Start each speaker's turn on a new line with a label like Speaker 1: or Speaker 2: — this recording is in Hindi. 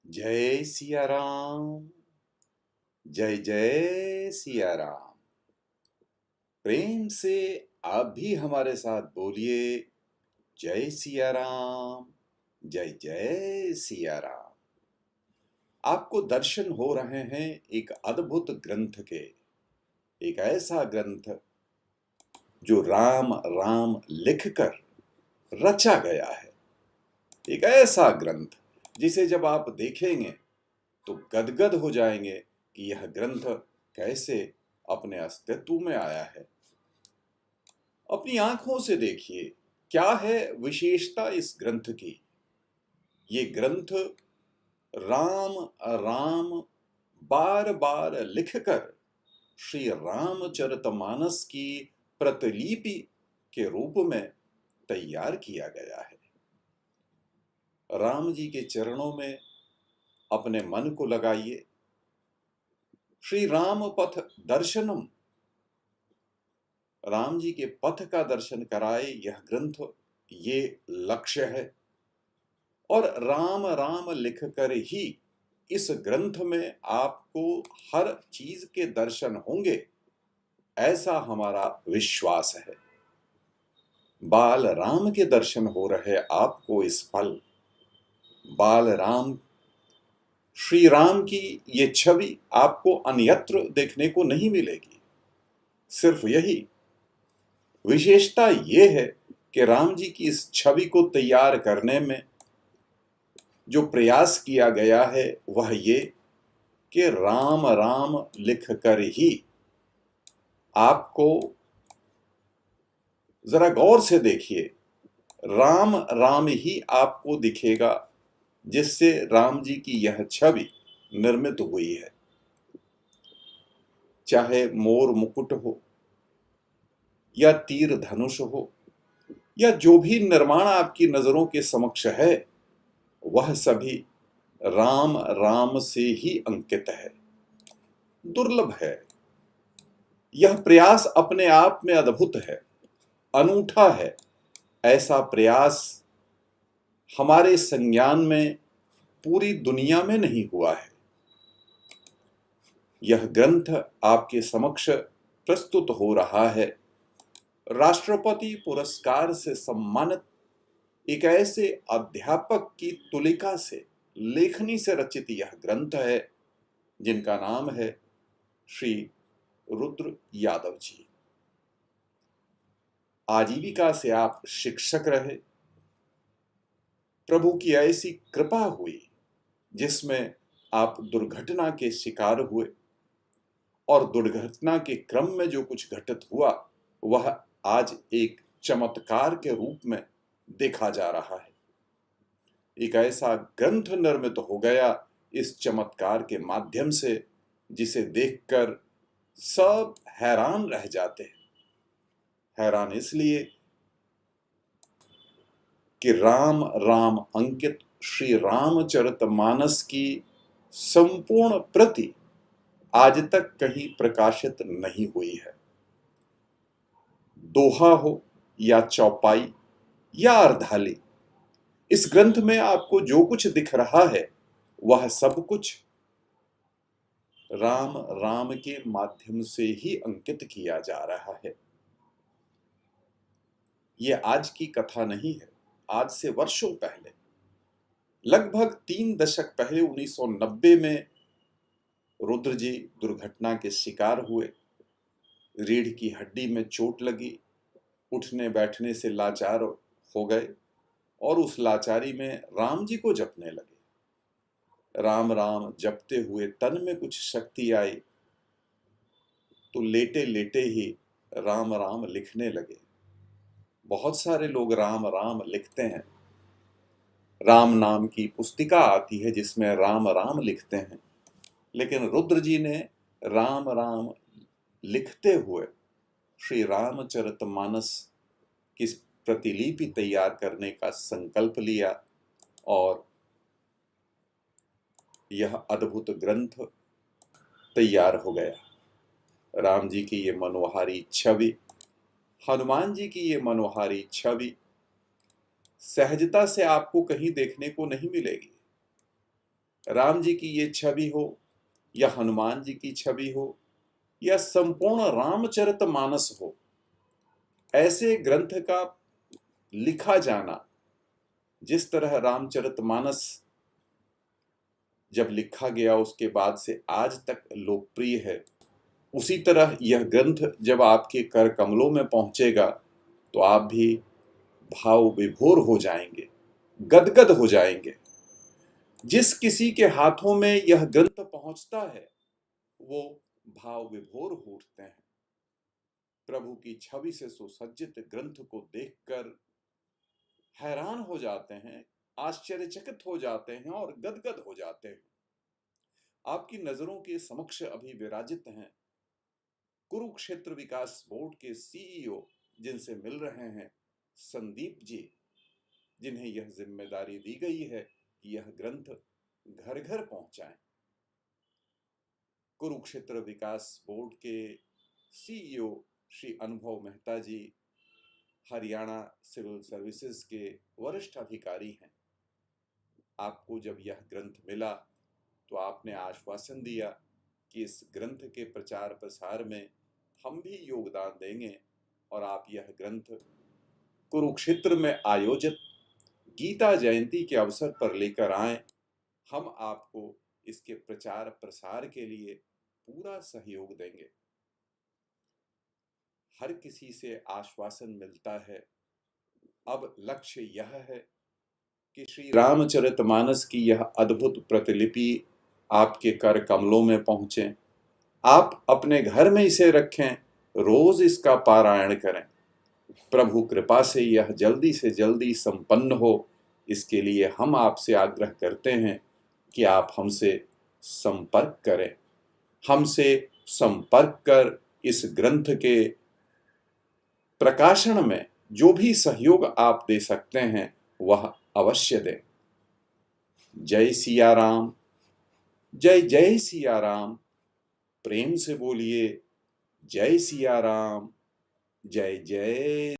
Speaker 1: जय सिया राम। जय जय सिया राम। प्रेम से आप भी हमारे साथ बोलिए, जय सिया राम, जय जय सिया राम। आपको दर्शन हो रहे हैं एक अद्भुत ग्रंथ के, एक ऐसा ग्रंथ जो राम राम लिखकर रचा गया है। एक ऐसा ग्रंथ जिसे जब आप देखेंगे तो गदगद हो जाएंगे कि यह ग्रंथ कैसे अपने अस्तित्व में आया है। अपनी आंखों से देखिए, क्या है विशेषता इस ग्रंथ की। ये ग्रंथ राम राम बार बार लिखकर श्री रामचरितमानस की प्रतिलिपि के रूप में तैयार किया गया है। राम जी के चरणों में अपने मन को लगाइए। श्री राम पथ दर्शनम, राम जी के पथ का दर्शन कराए यह ग्रंथ, ये लक्ष्य है। और राम राम लिखकर ही इस ग्रंथ में आपको हर चीज के दर्शन होंगे, ऐसा हमारा विश्वास है। बाल राम के दर्शन हो रहे आपको इस पल। बाल राम, श्री राम की ये छवि आपको अन्यत्र देखने को नहीं मिलेगी। सिर्फ यही विशेषता ये है कि राम जी की इस छवि को तैयार करने में जो प्रयास किया गया है वह ये कि राम राम लिखकर ही आपको, जरा गौर से देखिए, राम राम ही आपको दिखेगा, जिससे राम जी की यह छवि निर्मित हुई है। चाहे मोर मुकुट हो या तीर धनुष हो या जो भी निर्माण आपकी नजरों के समक्ष है, वह सभी राम राम से ही अंकित है। दुर्लभ है। यह प्रयास अपने आप में अद्भुत है, अनूठा है। ऐसा प्रयास हमारे संज्ञान में पूरी दुनिया में नहीं हुआ है। यह ग्रंथ आपके समक्ष प्रस्तुत हो रहा है राष्ट्रपति पुरस्कार से सम्मानित एक ऐसे अध्यापक की तुलिका से, लेखनी से रचित यह ग्रंथ है जिनका नाम है श्री रुद्र यादव जी। आजीविका से आप शिक्षक रहे। प्रभु की ऐसी कृपा हुई जिसमें आप दुर्घटना के शिकार हुए, और दुर्घटना के क्रम में जो कुछ घटित हुआ वह आज एक चमत्कार के रूप में देखा जा रहा है। एक ऐसा ग्रंथ निर्मित हो गया इस चमत्कार के माध्यम से, जिसे देखकर सब हैरान रह जाते हैं। हैरान इसलिए कि राम राम अंकित श्री रामचरितमानस की संपूर्ण प्रति आज तक कहीं प्रकाशित नहीं हुई है। दोहा हो या चौपाई या अर्धाली, इस ग्रंथ में आपको जो कुछ दिख रहा है वह सब कुछ राम राम के माध्यम से ही अंकित किया जा रहा है। यह आज की कथा नहीं है। आज से वर्षों पहले, लगभग 3 दशक पहले 1990 में रुद्र जी दुर्घटना के शिकार हुए। रीढ़ की हड्डी में चोट लगी, उठने बैठने से लाचार हो गए और उस लाचारी में राम जी को जपने लगे। राम राम जपते हुए तन में कुछ शक्ति आई तो लेटे लेटे ही राम राम लिखने लगे। बहुत सारे लोग राम राम लिखते हैं। राम नाम की पुस्तिका आती है जिसमें राम राम लिखते हैं, लेकिन रुद्र जी ने राम राम लिखते हुए श्री रामचरितमानस की प्रतिलिपि तैयार करने का संकल्प लिया और यह अद्भुत ग्रंथ तैयार हो गया। राम जी की ये मनोहारी छवि, हनुमान जी की ये मनोहारी छवि सहजता से आपको कहीं देखने को नहीं मिलेगी। राम जी की ये छवि हो या हनुमान जी की छवि हो या संपूर्ण रामचरितमानस हो, ऐसे ग्रंथ का लिखा जाना, जिस तरह रामचरितमानस जब लिखा गया उसके बाद से आज तक लोकप्रिय है, उसी तरह यह ग्रंथ जब आपके कर कमलों में पहुंचेगा तो आप भी भाव विभोर हो जाएंगे, गदगद हो जाएंगे। जिस किसी के हाथों में यह ग्रंथ पहुंचता है वो भाव विभोर हो उठते हैं। प्रभु की छवि से सुसज्जित ग्रंथ को देखकर हैरान हो जाते हैं, आश्चर्यचकित हो जाते हैं और गदगद हो जाते हैं। आपकी नजरों के समक्ष अभी विराजित हैं कुरुक्षेत्र विकास बोर्ड के सीईओ, जिनसे मिल रहे हैं संदीप जी, जिन्हें यह जिम्मेदारी दी गई है कि यह ग्रंथ घर घर पहुंचाएं। कुरुक्षेत्र विकास बोर्ड के सीईओ श्री अनुभव मेहता जी हरियाणा सिविल सर्विसेज के वरिष्ठ अधिकारी हैं। आपको जब यह ग्रंथ मिला तो आपने आश्वासन दिया कि इस ग्रंथ के प्रचार प्रसार में हम भी योगदान देंगे और आप यह ग्रंथ कुरुक्षेत्र में आयोजित गीता जयंती के अवसर पर लेकर आएं। हम आपको इसके प्रचार प्रसार के लिए पूरा सहयोग देंगे। हर किसी से आश्वासन मिलता है। अब लक्ष्य यह है कि श्री रामचरितमानस की यह अद्भुत प्रतिलिपि आपके कर कमलों में पहुंचे। आप अपने घर में इसे रखें, रोज इसका पारायण करें। प्रभु कृपा से यह जल्दी से जल्दी संपन्न हो, इसके लिए हम आपसे आग्रह करते हैं कि आप हमसे संपर्क करें। हमसे संपर्क कर इस ग्रंथ के प्रकाशन में जो भी सहयोग आप दे सकते हैं वह अवश्य दें। जय सिया राम, जय जय सिया राम। प्रेम से बोलिए जय सिया राम, जय जय